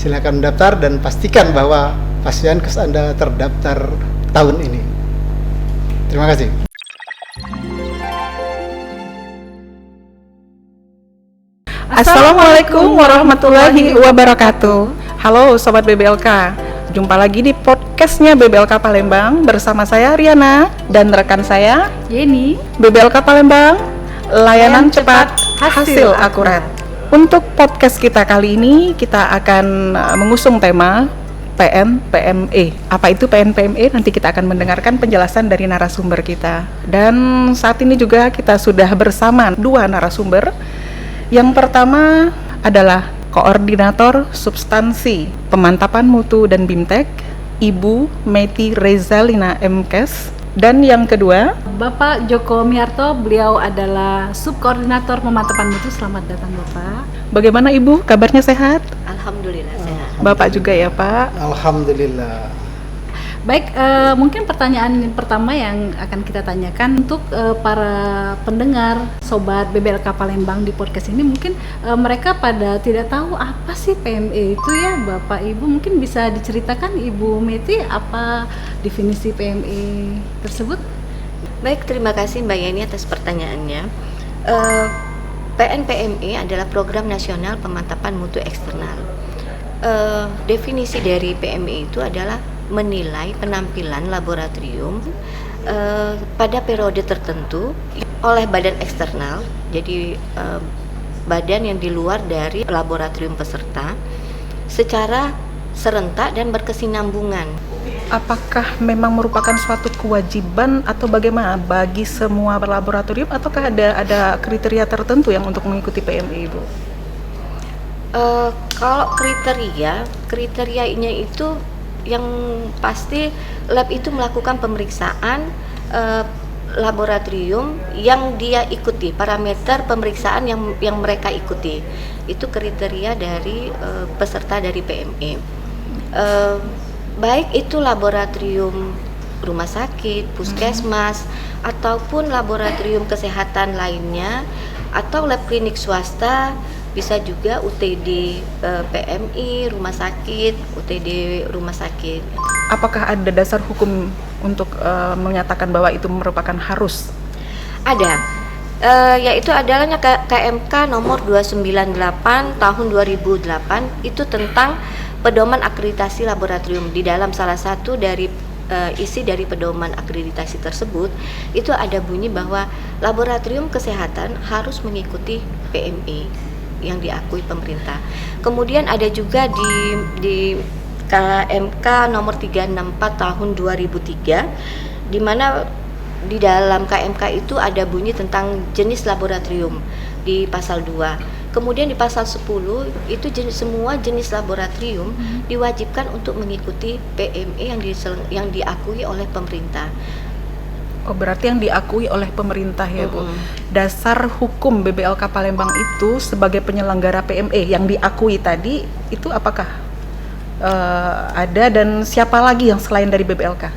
silakan mendaftar dan pastikan bahwa Pasienkes Anda terdaftar tahun ini. Terima kasih. Assalamualaikum warahmatullahi wabarakatuh. Halo Sobat BBLK, jumpa lagi di podcastnya BBLK Palembang bersama saya Riana dan rekan saya Yeni. BBLK Palembang, layanan cepat, hasil akurat. Untuk podcast kita kali ini kita akan mengusung tema PNPME. Apa itu PNPME? Nanti kita akan mendengarkan penjelasan dari narasumber kita. Dan saat ini juga kita sudah bersama dua narasumber. Yang pertama adalah Koordinator Substansi Pemantapan Mutu dan BIMTEK, Ibu Meti Rezalina MKes. Dan yang kedua, Bapak Joko Miarto, beliau adalah Subkoordinator Pemantapan Mutu. Selamat datang Bapak. bagaimana Ibu? Kabarnya sehat? Alhamdulillah sehat. Bapak juga ya Pak? Alhamdulillah. Baik, mungkin pertanyaan pertama yang akan kita tanyakan untuk para pendengar Sobat BBLK Palembang di podcast ini, mungkin mereka pada tidak tahu apa sih PME itu ya Bapak Ibu. Mungkin bisa diceritakan Ibu Meti apa definisi PME tersebut? Baik, terima kasih Mbak Yeni atas pertanyaannya. PNPME adalah Program Nasional Pemantapan Mutu Eksternal. Definisi dari PME itu adalah menilai penampilan laboratorium pada periode tertentu oleh badan eksternal, jadi badan yang di luar dari laboratorium peserta secara serentak dan berkesinambungan. Apakah memang merupakan suatu kewajiban atau bagaimana bagi semua laboratorium, ataukah ada kriteria tertentu yang untuk mengikuti PME, Ibu? Kalau kriterianya itu yang pasti lab itu melakukan pemeriksaan laboratorium yang dia ikuti, parameter pemeriksaan yang mereka ikuti. Itu kriteria dari peserta dari PME. Baik itu laboratorium rumah sakit, puskesmas, ataupun laboratorium kesehatan lainnya, atau lab klinik swasta, bisa juga UTD PMI, rumah sakit, UTD rumah sakit. Apakah ada dasar hukum untuk menyatakan bahwa itu merupakan harus? Ada, yaitu adalahnya KMK nomor 298 tahun 2008, itu tentang pedoman akreditasi laboratorium. Di dalam salah satu dari isi dari pedoman akreditasi tersebut, itu ada bunyi bahwa laboratorium kesehatan harus mengikuti PME yang diakui pemerintah. Kemudian ada juga di KMK nomor 364 tahun 2003, di mana di dalam KMK itu ada bunyi tentang jenis laboratorium di pasal 2. Kemudian di pasal 10 itu semua jenis laboratorium diwajibkan untuk mengikuti PME yang diakui oleh pemerintah. Oh, berarti yang diakui oleh pemerintah ya Bu. Dasar hukum BBLK Palembang itu sebagai penyelenggara PME yang diakui tadi itu apakah ada, dan siapa lagi yang selain dari BBLK?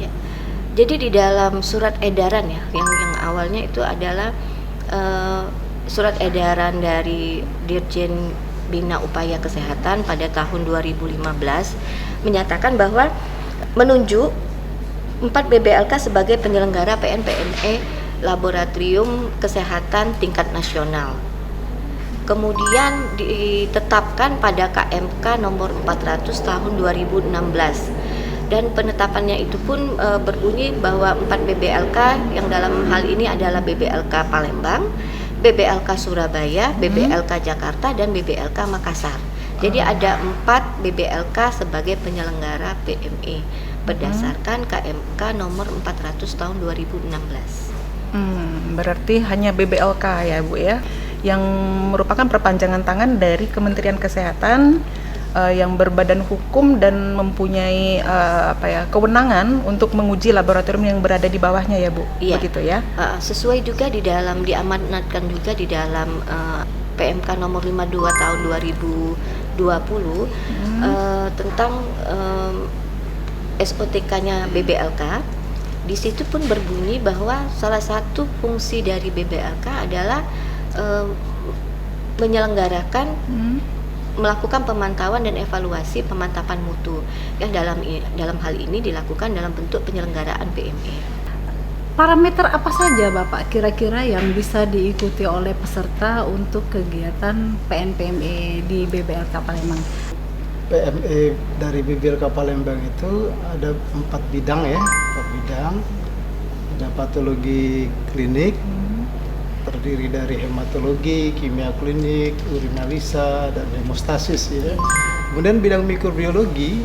Ya. Jadi di dalam surat edaran ya, yang awalnya itu adalah surat edaran dari Dirjen Bina Upaya Kesehatan pada tahun 2015 menyatakan bahwa menunjuk 4 BBLK sebagai penyelenggara PNPME Laboratorium Kesehatan tingkat nasional. Kemudian ditetapkan pada KMK nomor 400 tahun 2016. Dan penetapannya itu pun berbunyi bahwa 4 BBLK yang dalam hal ini adalah BBLK Palembang, BBLK Surabaya, BBLK Jakarta, dan BBLK Makassar. Jadi ada 4 BBLK sebagai penyelenggara PME berdasarkan KMK nomor 400 tahun 2016. Berarti hanya BBLK ya Bu ya, yang merupakan perpanjangan tangan dari Kementerian Kesehatan, yang berbadan hukum dan mempunyai kewenangan untuk menguji laboratorium yang berada di bawahnya ya Bu. Iya. Begitu ya. Sesuai juga di dalam diamanatkan juga di dalam PMK nomor 52 tahun 2020 tentang SOTK-nya BBLK. Di situ pun berbunyi bahwa salah satu fungsi dari BBLK adalah menyelenggarakan melakukan pemantauan dan evaluasi pemantapan mutu yang dalam hal ini dilakukan dalam bentuk penyelenggaraan PME. Parameter apa saja Bapak kira-kira yang bisa diikuti oleh peserta untuk kegiatan PNPME di BBLK Palembang? PME dari BBLK Palembang itu ada 4 bidang ya, 4 bidang. Ada patologi klinik, terdiri dari hematologi, kimia klinik, urinalisa, dan hemostasis ya. Kemudian bidang mikrobiologi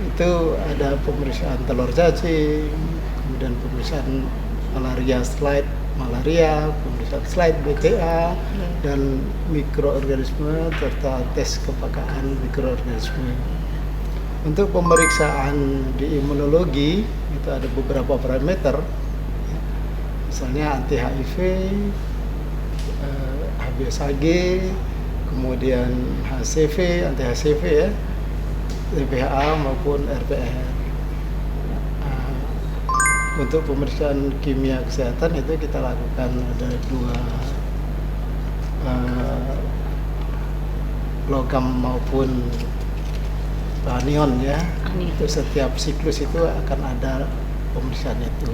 itu ada pemeriksaan telur cacing, kemudian pemeriksaan malaria, pemeriksaan slide BCA, dan mikroorganisme serta tes kepekaan mikroorganisme. Untuk pemeriksaan di imunologi itu ada beberapa parameter, misalnya anti HIV, HBsAg, kemudian HCV, anti HCV ya, TPHA maupun RPR. Untuk pemeriksaan kimia kesehatan itu kita lakukan ada 2 logam maupun anion ya. Itu setiap siklus itu akan ada pemeriksaan itu.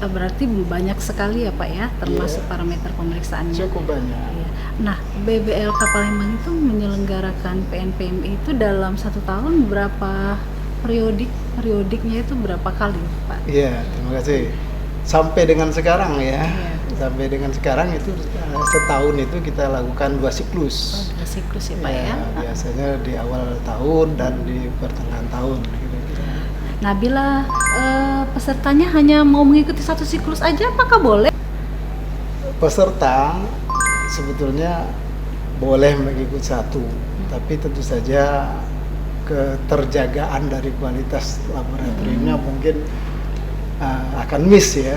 Berarti banyak sekali ya Pak ya, termasuk parameter pemeriksaannya. Cukup banyak. Iya. Nah, BBLK Palembang itu menyelenggarakan PNPME itu dalam 1 tahun berapa periodiknya itu berapa kali Pak? Iya, terima kasih. Sampai dengan sekarang ya, sampai dengan sekarang itu setahun itu kita lakukan 2 siklus. 2 siklus ya Pak ya. Biasanya di awal tahun dan di pertengahan tahun. Nah, bila pesertanya hanya mau mengikuti 1 siklus aja, apakah boleh? Peserta sebetulnya boleh mengikuti 1, tapi tentu saja keterjagaan dari kualitas laboratoriumnya mungkin akan miss ya.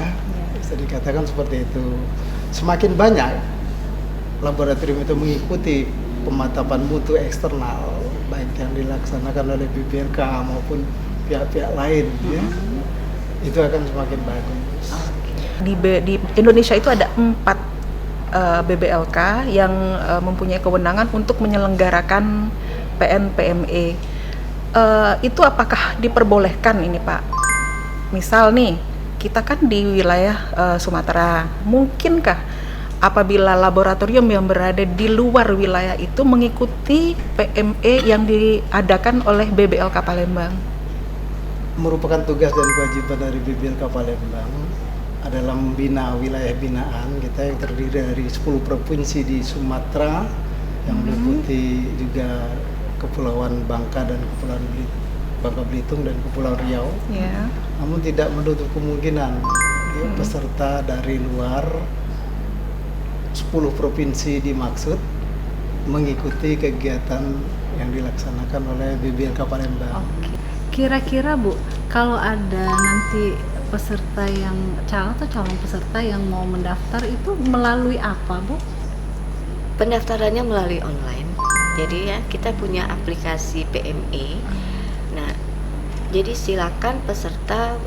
Bisa dikatakan seperti itu. Semakin banyak laboratorium itu mengikuti pemantapan mutu eksternal, baik yang dilaksanakan oleh BBLK maupun pihak-pihak lain ya, itu akan semakin bagus. Di Indonesia itu ada 4 BBLK yang mempunyai kewenangan untuk menyelenggarakan PNPME. Itu apakah diperbolehkan ini Pak? Misal nih, kita kan di wilayah Sumatera, mungkinkah apabila laboratorium yang berada di luar wilayah itu mengikuti PME yang diadakan oleh BBLK Palembang? Merupakan tugas dan kewajiban dari BBLK Palembang adalah membina wilayah binaan kita yang terdiri dari 10 provinsi di Sumatera yang meliputi juga Kepulauan Bangka dan Kepulauan Bangka Belitung dan Kepulauan Riau. Ya. Namun tidak menutup kemungkinan peserta dari luar 10 provinsi dimaksud mengikuti kegiatan yang dilaksanakan oleh BBLK Palembang. Oke. Kira-kira Bu, kalau ada nanti peserta yang calon peserta yang mau mendaftar itu melalui apa Bu? Pendaftarannya melalui online. Jadi ya kita punya aplikasi PME. Nah, jadi silakan peserta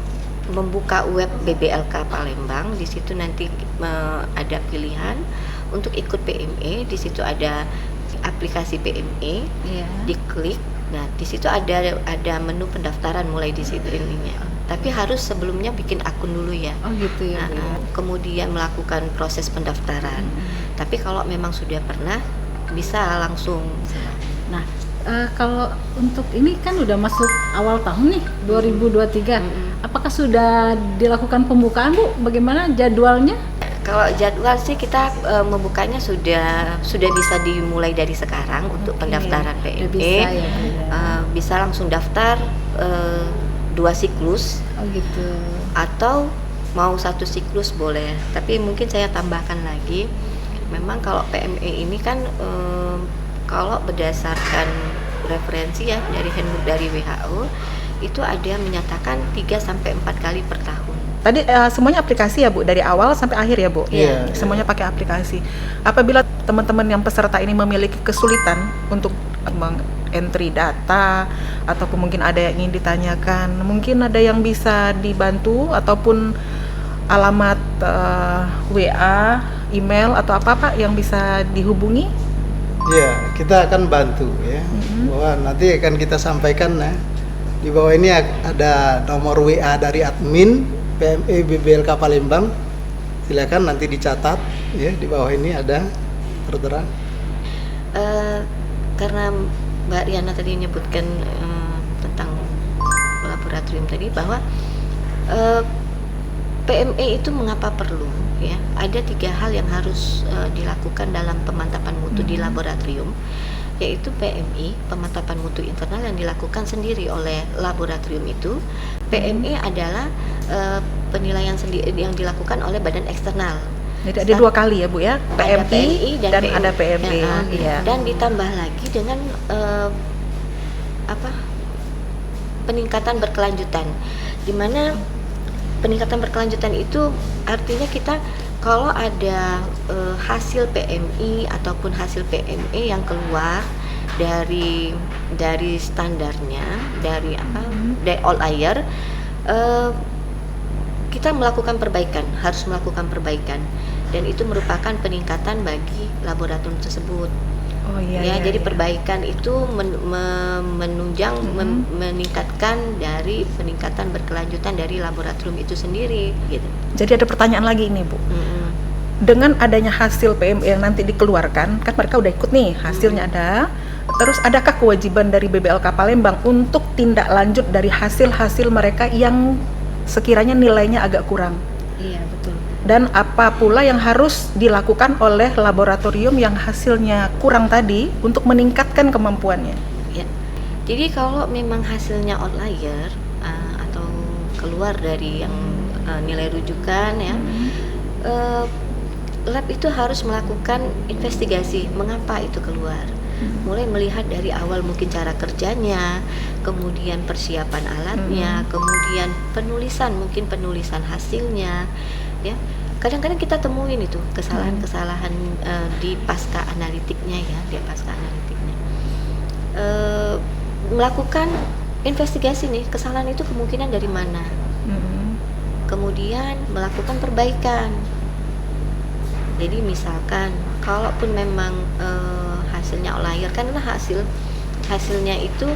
membuka web BBLK Palembang. Di situ nanti ada pilihan untuk ikut PME. Di situ ada aplikasi PME. Diklik. Nah, di situ ada menu pendaftaran mulai di situ ininya. Tapi harus sebelumnya bikin akun dulu ya. Oh gitu ya. Kemudian melakukan proses pendaftaran. Tapi kalau memang sudah pernah bisa langsung. Nah, kalau untuk ini kan udah masuk awal tahun nih 2023. Apakah sudah dilakukan pembukaan Bu? Bagaimana jadwalnya? Kalau jadwal sih kita membukanya sudah bisa dimulai dari sekarang untuk pendaftaran PME. Bisa, ya, bisa langsung daftar 2 siklus. Oh gitu. Atau mau 1 siklus boleh. Tapi mungkin saya tambahkan lagi, memang kalau PME ini kan kalau berdasarkan referensi ya dari handbook dari WHO itu ada menyatakan 3-4 kali per tahun. Tadi semuanya aplikasi ya Bu, dari awal sampai akhir ya Bu? Iya. Semuanya pakai aplikasi. Apabila teman-teman yang peserta ini memiliki kesulitan untuk entry data ataupun mungkin ada yang ingin ditanyakan, mungkin ada yang bisa dibantu ataupun alamat WA, email atau apa Pak yang bisa dihubungi? Iya, kita akan bantu ya. Bahwa nanti akan kita sampaikan ya. Di bawah ini ada nomor WA dari admin PME BBLK Palembang. Silakan nanti dicatat ya, di bawah ini ada tertera. Karena Mbak Riana tadi menyebutkan tentang laboratorium tadi, bahwa PME itu mengapa perlu ya, ada 3 hal yang harus dilakukan dalam pemantapan mutu di laboratorium, yaitu PMI, pemantapan mutu internal yang dilakukan sendiri oleh laboratorium itu. PME adalah penilaian sendiri yang dilakukan oleh badan eksternal. Jadi ada 2 kali ya Bu ya, Ada PMI dan PMI. ada PME. Iya. Dan ditambah lagi dengan peningkatan berkelanjutan, di mana peningkatan berkelanjutan itu artinya kita kalau ada hasil PMI ataupun hasil PME yang keluar dari standarnya, dari all air, kita melakukan perbaikan, harus melakukan perbaikan, dan itu merupakan peningkatan bagi laboratorium tersebut. Oh iya. Ya, iya, jadi iya. perbaikan itu menunjang meningkatkan dari peningkatan berkelanjutan dari laboratorium itu sendiri gitu. Jadi ada pertanyaan lagi ini Bu. Mm-mm. Dengan adanya hasil PME yang nanti dikeluarkan, kan mereka udah ikut nih, hasilnya ada. Terus adakah kewajiban dari BBLK Palembang untuk tindak lanjut dari hasil-hasil mereka yang sekiranya nilainya agak kurang? Iya, betul. Dan apa pula yang harus dilakukan oleh laboratorium yang hasilnya kurang tadi untuk meningkatkan kemampuannya? Ya. Jadi kalau memang hasilnya outlier atau keluar dari yang nilai rujukan ya, lab itu harus melakukan investigasi mengapa itu keluar. Mulai melihat dari awal mungkin cara kerjanya, kemudian persiapan alatnya, kemudian mungkin penulisan hasilnya, ya. Kadang-kadang kita temuin itu kesalahan-kesalahan di pasca analitiknya ya, melakukan investigasi nih, kesalahan itu kemungkinan dari mana. Kemudian melakukan perbaikan. Jadi misalkan kalaupun memang hasilnya outlier, karena hasilnya itu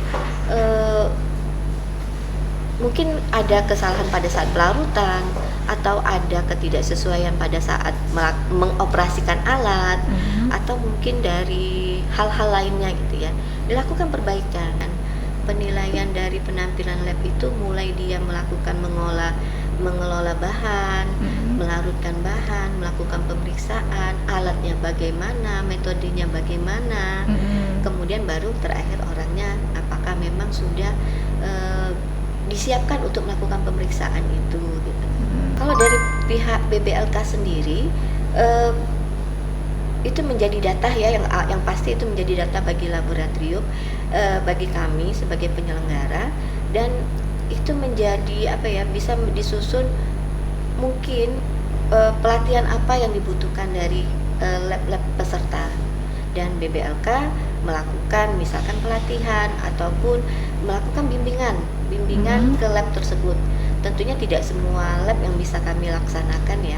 mungkin ada kesalahan pada saat pelarutan atau ada ketidaksesuaian pada saat mengoperasikan alat, atau mungkin dari hal-hal lainnya gitu ya, dilakukan perbaikan. Penilaian dari penampilan lab itu mulai dia melakukan mengelola bahan, melarutkan bahan, melakukan pemeriksaan, alatnya bagaimana, metodenya bagaimana, kemudian baru terakhir orangnya apakah memang sudah disiapkan untuk melakukan pemeriksaan itu gitu. Kalau dari pihak BBLK sendiri itu menjadi data ya, yang pasti itu menjadi data bagi laboratorium, bagi kami sebagai penyelenggara, dan itu menjadi bisa disusun mungkin pelatihan apa yang dibutuhkan dari lab-lab peserta, dan BBLK melakukan misalkan pelatihan ataupun melakukan bimbingan ke lab tersebut. Tentunya tidak semua lab yang bisa kami laksanakan ya,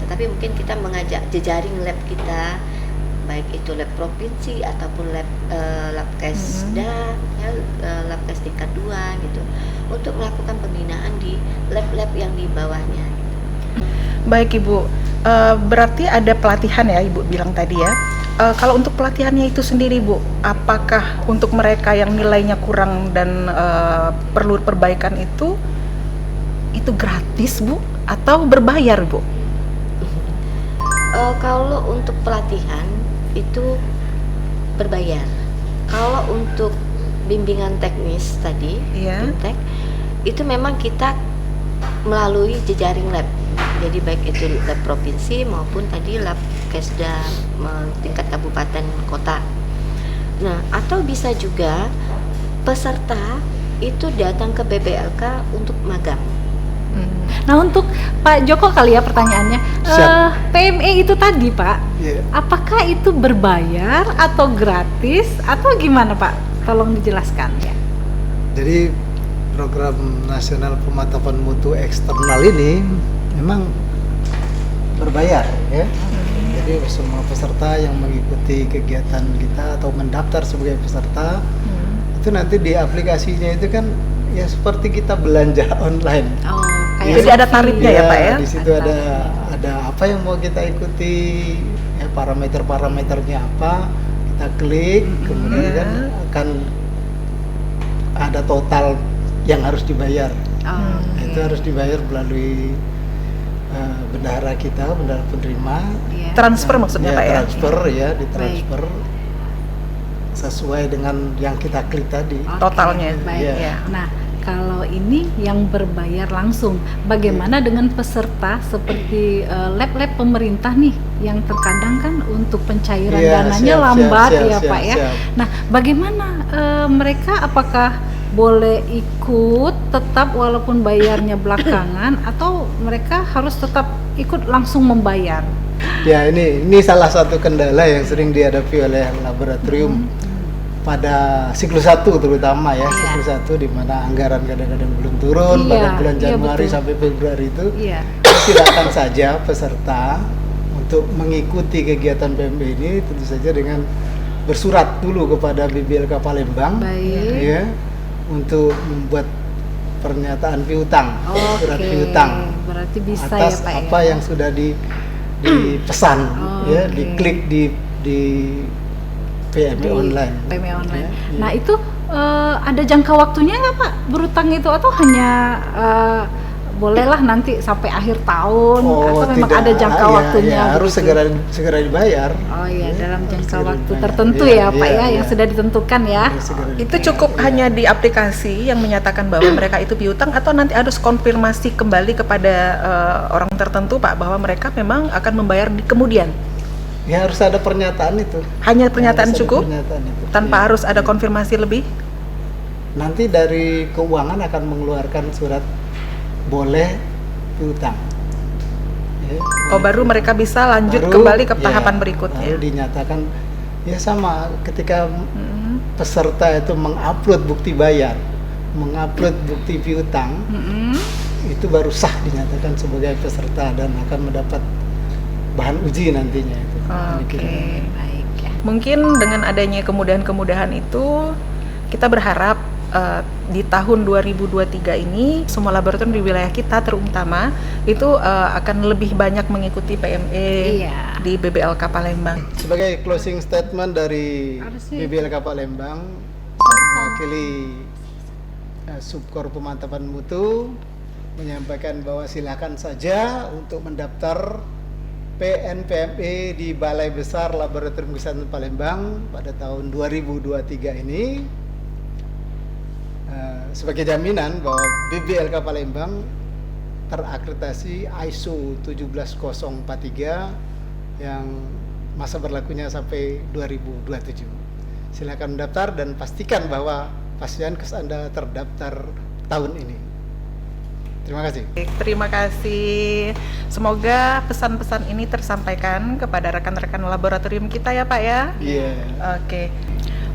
tetapi mungkin kita mengajak jejaring lab kita, baik itu lab provinsi ataupun labkesda ya, labkes tingkat 2 gitu, untuk melakukan pembinaan di lab-lab yang di bawahnya. Baik Ibu, berarti ada pelatihan ya Ibu bilang tadi ya. Kalau untuk pelatihannya itu sendiri Bu, apakah untuk mereka yang nilainya kurang dan perlu perbaikan itu gratis Bu atau berbayar Bu? Kalau untuk pelatihan itu berbayar. Kalau untuk bimbingan teknis tadi, BIMTEK, itu memang kita melalui jejaring lab. Jadi baik itu lab provinsi maupun tadi lab kesda tingkat kabupaten kota. Nah, atau bisa juga peserta itu datang ke BBLK untuk magang. Nah, untuk Pak Joko kali ya pertanyaannya, PME itu tadi Pak, apakah itu berbayar atau gratis atau gimana Pak? Tolong dijelaskan ya. Jadi program nasional pemantapan mutu eksternal ini memang berbayar ya. Jadi Jadi semua peserta yang mengikuti kegiatan kita atau mendaftar sebagai peserta itu nanti di aplikasinya itu kan ya seperti kita belanja online. Oh, Jadi ada tarifnya ya Pak ya? Di situ ada apa yang mau kita ikuti, ya, parameter-parameternya apa, kita klik, kemudian kan akan ada total yang harus dibayar. Itu harus dibayar melalui bendahara kita, bendahara penerima. Transfer maksudnya Ya, Pak ya? transfer ya, ditransfer sesuai dengan yang kita klik tadi. Totalnya. Baik. Iya. Nah, kalau ini yang berbayar langsung, bagaimana dengan peserta seperti lab-lab pemerintah nih yang terkadang kan untuk pencairan Iya, dananya siap, lambat siap, ya siap, Pak ya. siap. Nah, bagaimana mereka apakah boleh ikut tetap walaupun bayarnya belakangan atau mereka harus tetap ikut langsung membayar? Ya, ini salah satu kendala yang sering dihadapi oleh laboratorium pada siklus 1 terutama ya, siklus 1 di mana anggaran kadang-kadang belum turun pada bulan Januari betul. sampai Februari itu. Iya. Silakan saja peserta untuk mengikuti kegiatan PMB ini tentu saja dengan bersurat dulu kepada BBLK Palembang. Baik. Ya, untuk membuat pernyataan piutang, surat piutang Berarti bisa atas ya Pak apa ya? yang sudah dipesan, ya, Oke. diklik di PME online. PME online. Ya, iya. Nah itu ada jangka waktunya nggak Pak berutang itu atau hanya bolehlah nanti sampai akhir tahun atau memang tidak. ada jangka Ya, waktunya? ya, harus begitu? segera dibayar. Oh iya, Ya, dalam harus jangka segera waktu dibayar. tertentu Iya, ya Pak iya, ya, yang iya. sudah ditentukan ya. Harus segera Itu dibayar. cukup Iya. hanya di aplikasi yang menyatakan bahwa mereka itu piutang atau nanti harus konfirmasi kembali kepada orang tertentu Pak bahwa mereka memang akan membayar di kemudian? Ya, harus ada pernyataan itu. Hanya pernyataan Harus ada cukup pernyataan itu. tanpa Iya. harus ada konfirmasi lebih? Nanti dari keuangan akan mengeluarkan surat boleh piutang. Ya, Oh baru mereka bisa lanjut baru, kembali ke ya, tahapan berikutnya. Baru dinyatakan ya sama ketika peserta itu mengupload bukti bayar, mengupload bukti piutang, itu baru sah dinyatakan sebagai peserta dan akan mendapat bahan uji nantinya itu. Oke. Baik ya. Mungkin dengan adanya kemudahan-kemudahan itu kita berharap di tahun 2023 ini semua laboratorium di wilayah kita terutama itu akan lebih banyak mengikuti PME Iya. di BBLK Palembang. Sebagai closing statement dari Harusnya BBLK Palembang, saya mewakili Subkor Pemantapan Mutu menyampaikan bahwa silakan saja untuk mendaftar PNPME di Balai Besar Laboratorium Kesehatan Palembang pada tahun 2023 ini sebagai jaminan bahwa BBLK Palembang terakreditasi ISO 17043 yang masa berlakunya sampai 2027. Silakan mendaftar dan pastikan bahwa pasienkes Anda terdaftar tahun ini. Terima kasih. Terima kasih. Semoga pesan-pesan ini tersampaikan kepada rekan-rekan laboratorium kita ya Pak ya. Iya. Oke.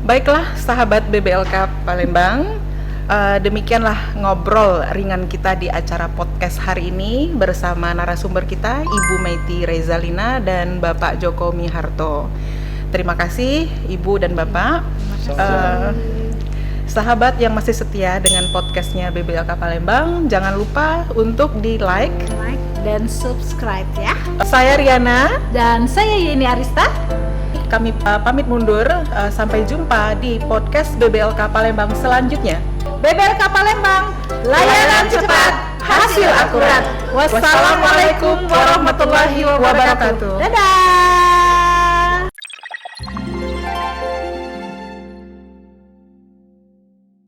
Baiklah sahabat BBLK Palembang. Demikianlah ngobrol ringan kita di acara podcast hari ini bersama narasumber kita Ibu Meiti Rezalina dan Bapak Joko Miharto. Terima kasih Ibu dan Bapak. Sahabat yang masih setia dengan podcastnya BBLK Palembang, jangan lupa untuk di like dan subscribe ya. Saya Riana. Dan saya Yeni Arista. Kami pamit mundur. Sampai jumpa di podcast BBLK Palembang selanjutnya. BBLK Palembang, layanan cepat, hasil akurat. Wassalamualaikum warahmatullahi wabarakatuh. Dadah.